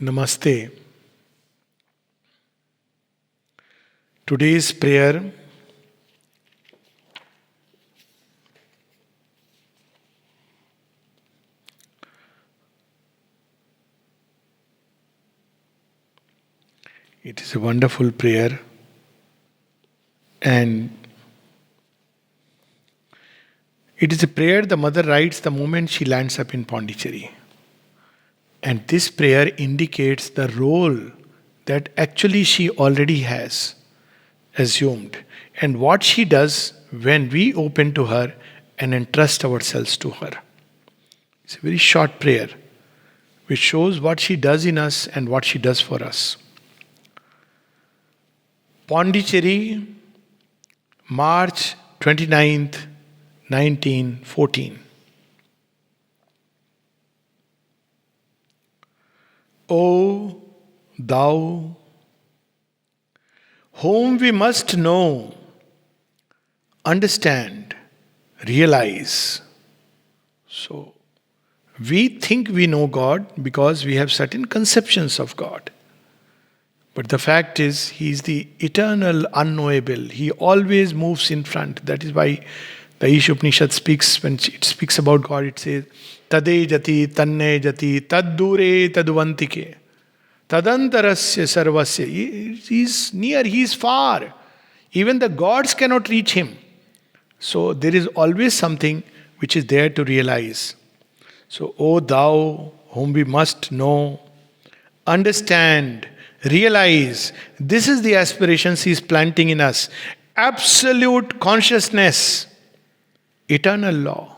Namaste. Today's prayer it is a wonderful prayer, and it is a prayer the mother writes the moment she lands up in Pondicherry. And this prayer indicates the role that actually she already has assumed, and what she does when we open to her and entrust ourselves to her. It's a very short prayer which shows what she does in us and what she does for us. Pondicherry, March 29th, 1914. O thou whom we must know, understand, realize. So, we think we know God because we have certain conceptions of God. But the fact is, He is the eternal, unknowable. He always moves in front. That is why the Ishopanishad speaks, when it speaks about God, it says, Tade jati, tanne jati, tad dure taduvantike. Tadantarasya sarvasya. He is near, He is far. Even the gods cannot reach Him. So there is always something which is there to realize. So, O thou whom we must know, understand, realize, this is the aspirations He is planting in us. Absolute consciousness, eternal law.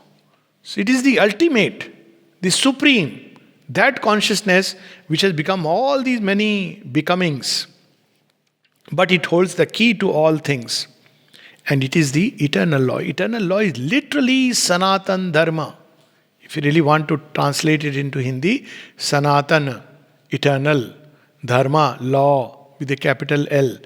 So it is the ultimate, the supreme, that consciousness which has become all these many becomings. But it holds the key to all things. And it is the eternal law. Eternal law is literally Sanatan Dharma. If you really want to translate it into Hindi, Sanatana, eternal, Dharma, law, with a capital L.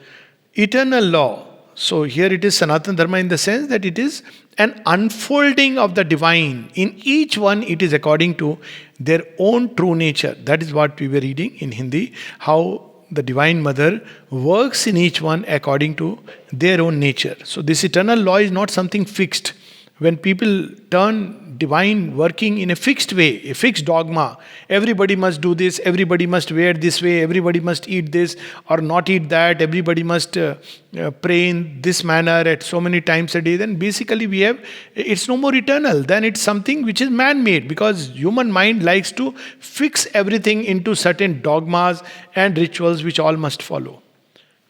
Eternal law. So here it is Sanatana Dharma in the sense that it is an unfolding of the divine. In each one it is according to their own true nature. That is what we were reading in Hindi. How the Divine Mother works in each one according to their own nature. So this eternal law is not something fixed. When people turn divine working in a fixed way, a fixed dogma, everybody must do this, everybody must wear this way, everybody must eat this or not eat that, everybody must pray in this manner at so many times a day, then basically it's no more eternal. Then it's something which is man-made, because human mind likes to fix everything into certain dogmas and rituals which all must follow.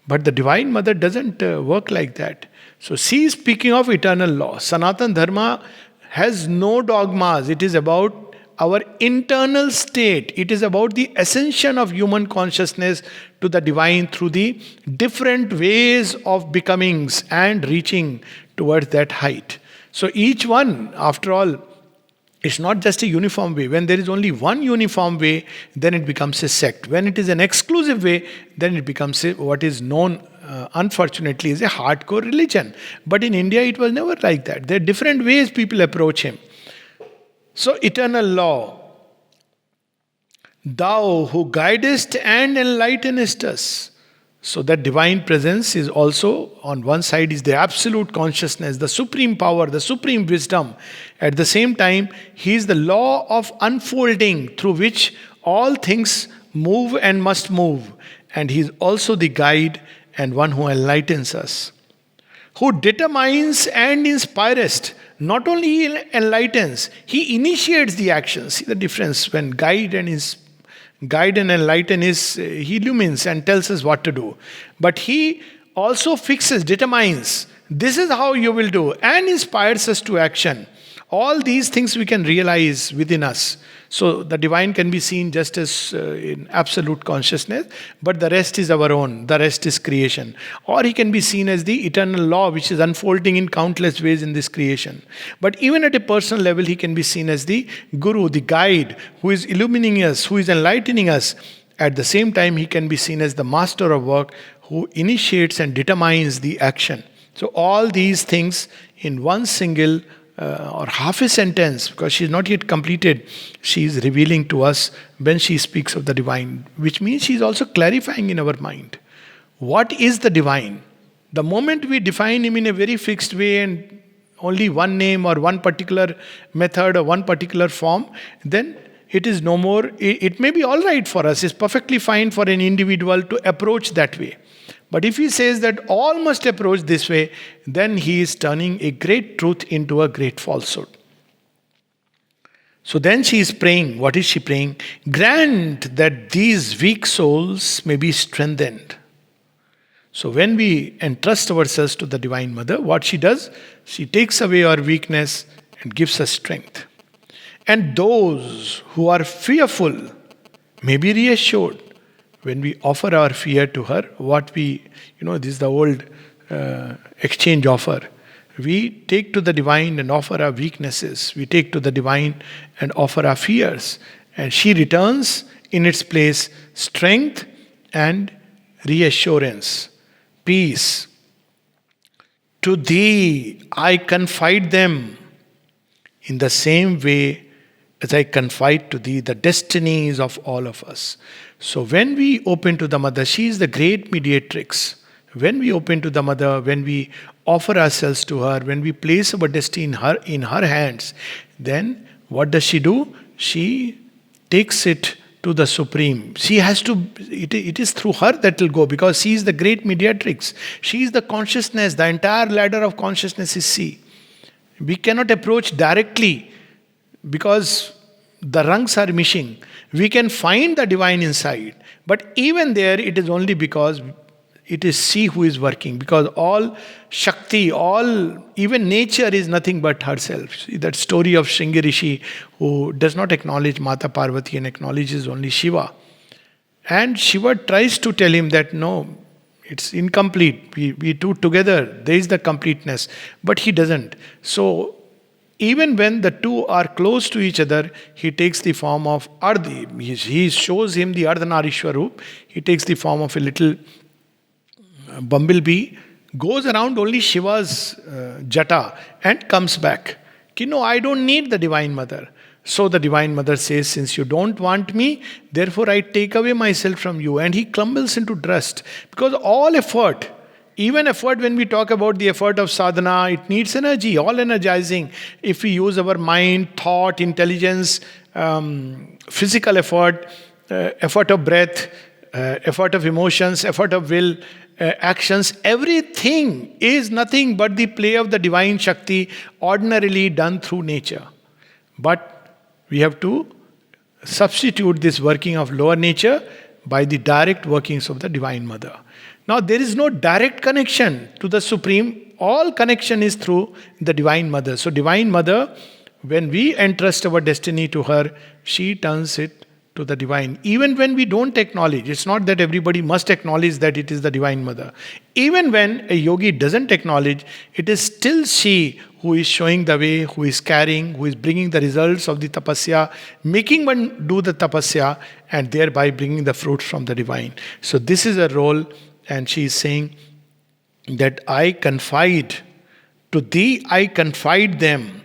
But the Divine Mother doesn't work like that. So she is speaking of eternal law. Sanatan Dharma has no dogmas. It is about our internal state. It is about the ascension of human consciousness to the divine through the different ways of becomings and reaching towards that height. So each one, after all, it's not just a uniform way. When there is only one uniform way, then it becomes a sect. When it is an exclusive way, then it becomes what is known, unfortunately, as a hardcore religion. But in India, it was never like that. There are different ways people approach Him. So, eternal law. Thou who guidest and enlightenest us. So that divine presence is also, on one side is the absolute consciousness, the supreme power, the supreme wisdom. At the same time, He is the law of unfolding through which all things move and must move. And He is also the guide and one who enlightens us. Who determines and inspirest. Not only He enlightens, He initiates the actions. See the difference when guide and enlighten is, He illumines and tells us what to do. But He also fixes, determines, this is how you will do, and inspires us to action. All these things we can realize within us. So the divine can be seen just as in absolute consciousness, but the rest is our own, the rest is creation. Or He can be seen as the eternal law which is unfolding in countless ways in this creation. But even at a personal level, He can be seen as the guru, the guide, who is illumining us, who is enlightening us. At the same time, He can be seen as the master of work who initiates and determines the action. So all these things in one single or half a sentence, because she is not yet completed, she is revealing to us when she speaks of the divine, which means she is also clarifying in our mind. What is the divine? The moment we define him in a very fixed way and only one name or one particular method or one particular form, then it is no more. It may be all right for us, it's perfectly fine for an individual to approach that way. But if he says that all must approach this way, then he is turning a great truth into a great falsehood. So then she is praying. What is she praying? Grant that these weak souls may be strengthened. So when we entrust ourselves to the Divine Mother, what she does? She takes away our weakness and gives us strength. And those who are fearful may be reassured. When we offer our fear to her, this is the old exchange offer. We take to the divine and offer our weaknesses. We take to the divine and offer our fears. And she returns in its place strength and reassurance, peace. To thee I confide them in the same way as I confide to thee the destinies of all of us. So when we open to the Mother, she is the great mediatrix. When we open to the Mother, when we offer ourselves to her, when we place our destiny in her hands, then what does she do? She takes it to the Supreme. She has to, it is through her that will go, because she is the great mediatrix. She is the consciousness, the entire ladder of consciousness is she. We cannot approach directly because the rungs are missing. We can find the divine inside, but even there it is only because it is she who is working, because all Shakti, even nature is nothing but herself. See that story of Shringi Rishi, who does not acknowledge Mata Parvati and acknowledges only Shiva. And Shiva tries to tell him that no, it's incomplete. We two together, there is the completeness. But he doesn't. So even when the two are close to each other, he takes the form of Ardhi. He shows him the Ardhanarishwarup. He takes the form of a little bumblebee, goes around only Shiva's jata and comes back. No, I don't need the Divine Mother. So the Divine Mother says, since you don't want me, therefore I take away myself from you. And he crumbles into dust. Because all effort, even effort, when we talk about the effort of sadhana, it needs energy, all energizing. If we use our mind, thought, intelligence, physical effort, effort of breath, effort of emotions, effort of will, actions, everything is nothing but the play of the divine Shakti ordinarily done through nature. But we have to substitute this working of lower nature by the direct workings of the Divine Mother. Now there is no direct connection to the Supreme. All connection is through the Divine Mother. So Divine Mother, when we entrust our destiny to her, she turns it to the divine. Even when we don't acknowledge, it's not that everybody must acknowledge that it is the Divine Mother. Even when a yogi doesn't acknowledge, it is still she who is showing the way, who is carrying, who is bringing the results of the tapasya, making one do the tapasya, and thereby bringing the fruits from the divine. So this is a role, and she is saying that I confide to thee, I confide them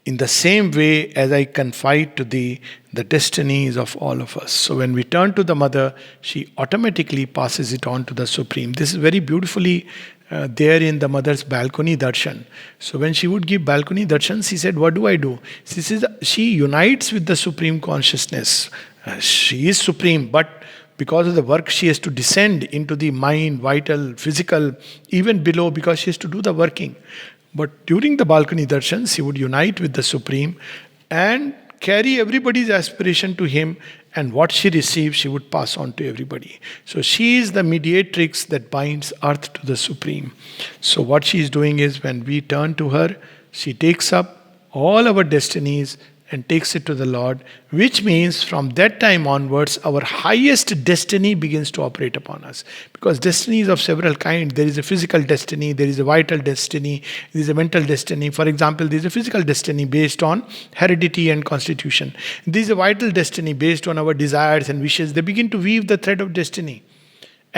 in the same way as I confide to thee the destinies of all of us. So when we turn to the Mother, she automatically passes it on to the Supreme. This is very beautifully there in the Mother's balcony darshan. So when she would give balcony darshan, she said, what do I do? She says, she unites with the Supreme Consciousness. She is Supreme, but because of the work she has to descend into the mind, vital, physical, even below, because she has to do the working. But during the balcony darshan, she would unite with the Supreme and carry everybody's aspiration to him, and what she receives, she would pass on to everybody. So she is the mediatrix that binds earth to the Supreme. So what she is doing is, when we turn to her, she takes up all our destinies and takes it to the Lord, which means from that time onwards, our highest destiny begins to operate upon us. Because destiny is of several kinds. There is a physical destiny, there is a vital destiny, there is a mental destiny. For example, there is a physical destiny based on heredity and constitution. There is a vital destiny based on our desires and wishes. They begin to weave the thread of destiny.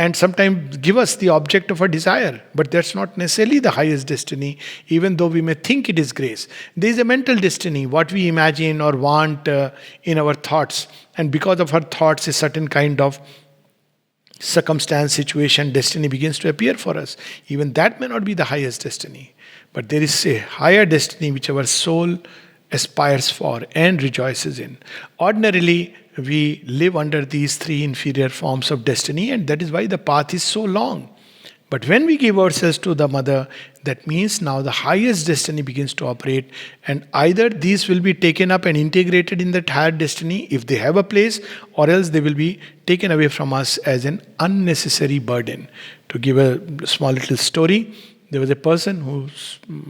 and sometimes give us the object of our desire. But that's not necessarily the highest destiny, even though we may think it is grace. There is a mental destiny, what we imagine or want in our thoughts. And because of our thoughts, a certain kind of circumstance, situation, destiny begins to appear for us. Even that may not be the highest destiny. But there is a higher destiny which our soul aspires for and rejoices in. Ordinarily, we live under these three inferior forms of destiny, and that is why the path is so long. But when we give ourselves to the mother, that means now the highest destiny begins to operate, and either these will be taken up and integrated in that higher destiny if they have a place, or else they will be taken away from us as an unnecessary burden. To give a small little story, there was a person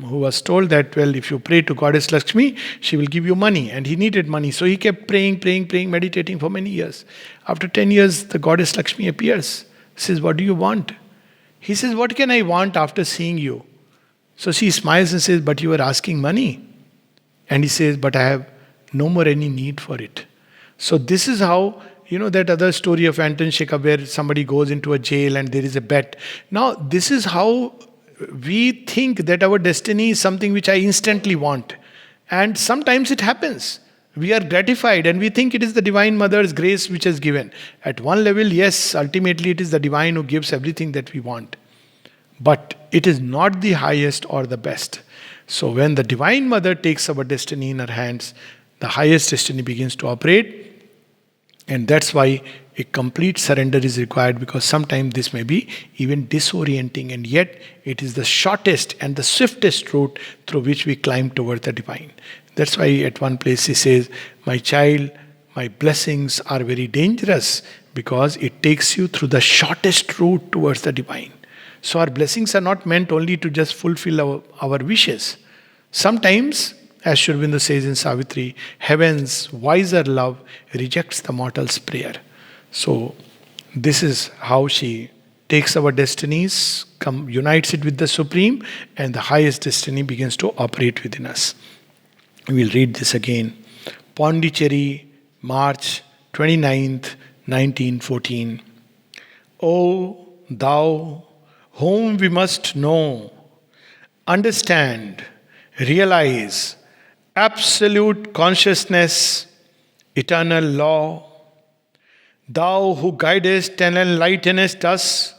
who was told that, well, if you pray to Goddess Lakshmi, she will give you money. And he needed money. So he kept praying, meditating for many years. After 10 years, the Goddess Lakshmi appears. Says, what do you want? He says, what can I want after seeing you? So she smiles and says, but you are asking money. And he says, but I have no more any need for it. So this is how, that other story of Anton Chekhov where somebody goes into a jail and there is a bet. Now, this is how we think that our destiny is something which I instantly want. And sometimes it happens. We are gratified and we think it is the Divine Mother's grace which has given. At one level, yes, ultimately it is the Divine who gives everything that we want. But it is not the highest or the best. So when the Divine Mother takes our destiny in her hands, the highest destiny begins to operate. And that's why a complete surrender is required, because sometimes this may be even disorienting, and yet it is the shortest and the swiftest route through which we climb toward the divine. That's why at one place he says, my child, my blessings are very dangerous because it takes you through the shortest route towards the divine. So our blessings are not meant only to just fulfill our wishes. Sometimes, as Sri Aurobindo says in Savitri, heaven's wiser love rejects the mortal's prayer. So this is how she takes our destinies, unites it with the Supreme, and the highest destiny begins to operate within us. We will read this again. Pondicherry, March 29th, 1914. O thou whom we must know, understand, realize, absolute consciousness, eternal law, thou who guidest and enlightenest us,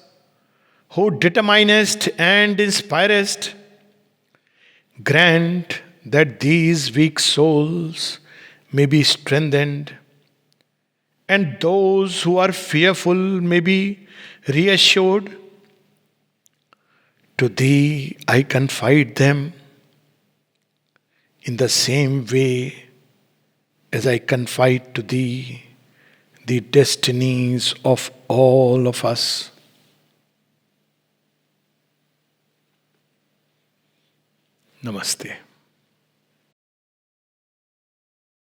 who determinest and inspirest, grant that these weak souls may be strengthened, and those who are fearful may be reassured. To thee I confide them in the same way as I confide to thee the destinies of all of us. Namaste.